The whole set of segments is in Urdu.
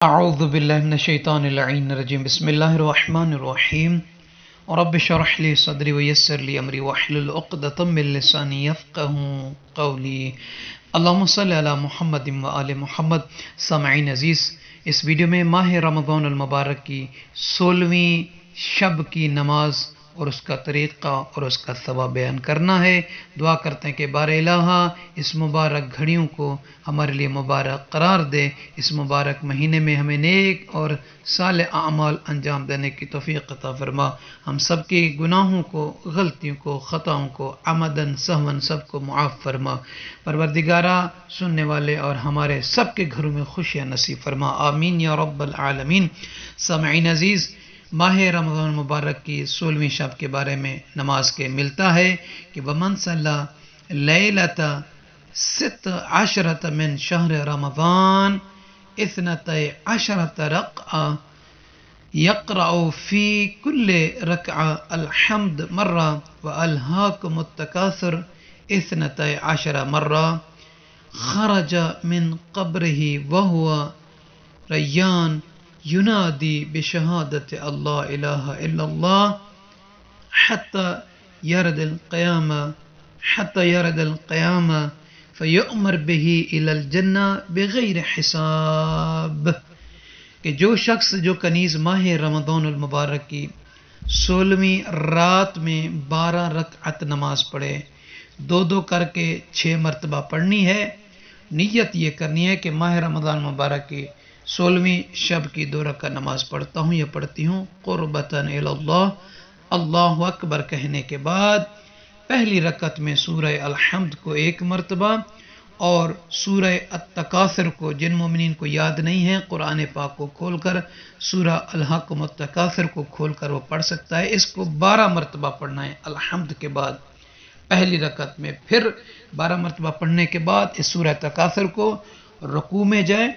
اعوذ باللہ من الشیطان اللعین الرجیم بسم اللہ الرحمن الرحیم رب اشرح لی صدری ویسر لی امری واحلل عقدۃ من لسانی یفقهوا قولی اللہم صلی علی محمد و آل محمد۔ سامعین عزیز، اس ویڈیو میں ماہ رمضان المبارک کی 16ویں شب کی نماز اور اس کا طریقہ اور اس کا ثواب بیان کرنا ہے۔ دعا کرتے ہیں کہ بار الہ اس مبارک گھڑیوں کو ہمارے لیے مبارک قرار دے، اس مبارک مہینے میں ہمیں نیک اور صالح اعمال انجام دینے کی توفیق عطا فرما، ہم سب کے گناہوں کو، غلطیوں کو، خطاؤں کو عمدن سہون سب کو معاف فرما۔ پروردگارہ، سننے والے اور ہمارے سب کے گھروں میں خوشیاں نصیب فرما، آمین یا رب العالمین۔ سامعین عزیز، ماہ رمضان مبارک کی 16ویں شب کے بارے میں نماز کے ملتا ہے کہ وَمَنْ صَلَّى لَيْلَةَ 16 من شہر رمضان 12 رکعہ يقرأ في كل ركعة الحمد مرة وألهاكم التكاثر 12 مرة خرج من قبره وهو ريان ينادي بشهادة الله إله إلا الله حتى يرد القيامة فيؤمر به إلى الجنة بغير حساب۔ کہ جو شخص جو کنیز ماہ رمضان المبارک کی 16ویں رات میں 12 رکعت نماز پڑھے، دو کر کے 6 مرتبہ پڑھنی ہے۔ نیت یہ کرنی ہے کہ ماہ رمضان مبارک کی 16ویں شب کی 2 رکعت نماز پڑھتا ہوں یا پڑھتی ہوں قربتاً الی اللہ۔ اللہ اکبر کہنے کے بعد پہلی رکعت میں سورہ الحمد کو 1 مرتبہ اور سورہ التکاثر کو، جن مومنین کو یاد نہیں ہے قرآن پاک کو کھول کر سورہ الحاکم التکاثر کو کھول کر وہ پڑھ سکتا ہے۔ اس کو 12 مرتبہ پڑھنا ہے الحمد کے بعد پہلی رکعت میں، پھر 12 مرتبہ پڑھنے کے بعد اس سورہ تکاثر کو رکوع میں جائیں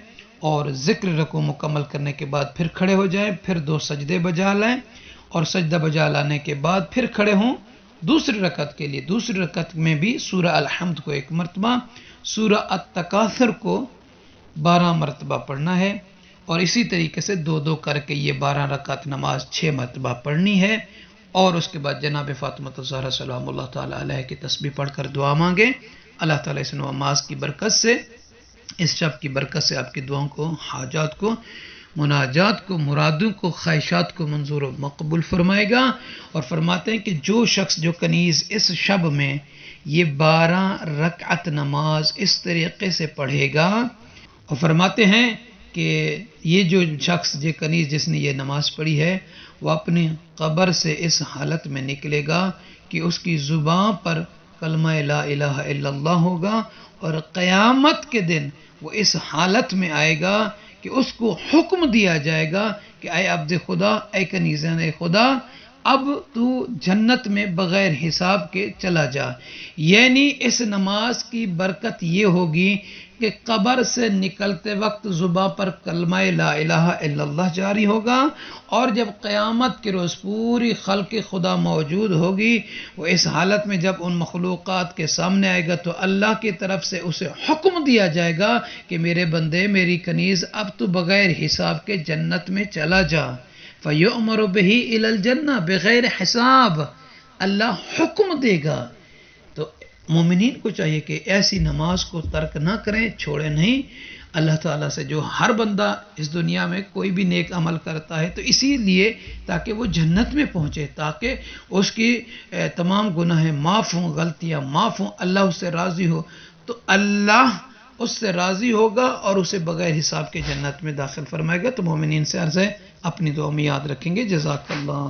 اور ذکر رکوع مکمل کرنے کے بعد پھر کھڑے ہو جائیں، پھر 2 سجدے بجا لائیں اور سجدہ بجا لانے کے بعد پھر کھڑے ہوں دوسری رکعت کے لیے۔ دوسری رکعت میں بھی سورہ الحمد کو 1 مرتبہ، سورہ التکاثر کو 12 مرتبہ پڑھنا ہے اور اسی طریقے سے 2 کر کے یہ 12 رکعت نماز 6 مرتبہ پڑھنی ہے۔ اور اس کے بعد جناب فاطمہ الزہرا سلام اللہ تعالیٰ علیہ کی تسبیح پڑھ کر دعا مانگے۔ اللہ تعالیٰ اس نماز کی برکت سے، اس شب کی برکت سے آپ کی دعاؤں کو، حاجات کو، مناجات کو، مرادوں کو، خواہشات کو منظور و مقبول فرمائے گا۔ اور فرماتے ہیں کہ جو شخص جو کنیز اس شب میں یہ 12 رکعت نماز اس طریقے سے پڑھے گا، اور فرماتے ہیں کہ یہ جو شخص جو کنیز جس نے یہ نماز پڑھی ہے وہ اپنی قبر سے اس حالت میں نکلے گا کہ اس کی زبان پر کلمہ لا الہ الا اللہ ہوگا، اور قیامت کے دن وہ اس حالت میں آئے گا کہ اس کو حکم دیا جائے گا کہ اے عبد خدا، اے کنیزان خدا، اب تو جنت میں بغیر حساب کے چلا جا۔ یعنی اس نماز کی برکت یہ ہوگی کہ قبر سے نکلتے وقت زباں پر کلمہ لا الہ الا اللہ جاری ہوگا، اور جب قیامت کے روز پوری خلق خدا موجود ہوگی، وہ اس حالت میں جب ان مخلوقات کے سامنے آئے گا تو اللہ کی طرف سے اسے حکم دیا جائے گا کہ میرے بندے، میری کنیز، اب تو بغیر حساب کے جنت میں چلا جا۔ فَيُؤْمَرُ بِهِ إِلَى الْجَنَّةِ بغیر حساب اللہ حکم دے گا۔ تو مومنین کو چاہیے کہ ایسی نماز کو ترک نہ کریں، چھوڑیں نہیں۔ اللہ تعالیٰ سے جو ہر بندہ اس دنیا میں کوئی بھی نیک عمل کرتا ہے تو اسی لیے تاکہ وہ جنت میں پہنچے، تاکہ اس کی تمام گناہ معاف ہوں، غلطیاں معاف ہوں، اللہ اس سے راضی ہو، تو اللہ اس سے راضی ہوگا اور اسے بغیر حساب کے جنت میں داخل فرمائے گا۔ تو مومنین سے عرض ہے اپنی دعا میں یاد رکھیں گے۔ جزاک اللہ۔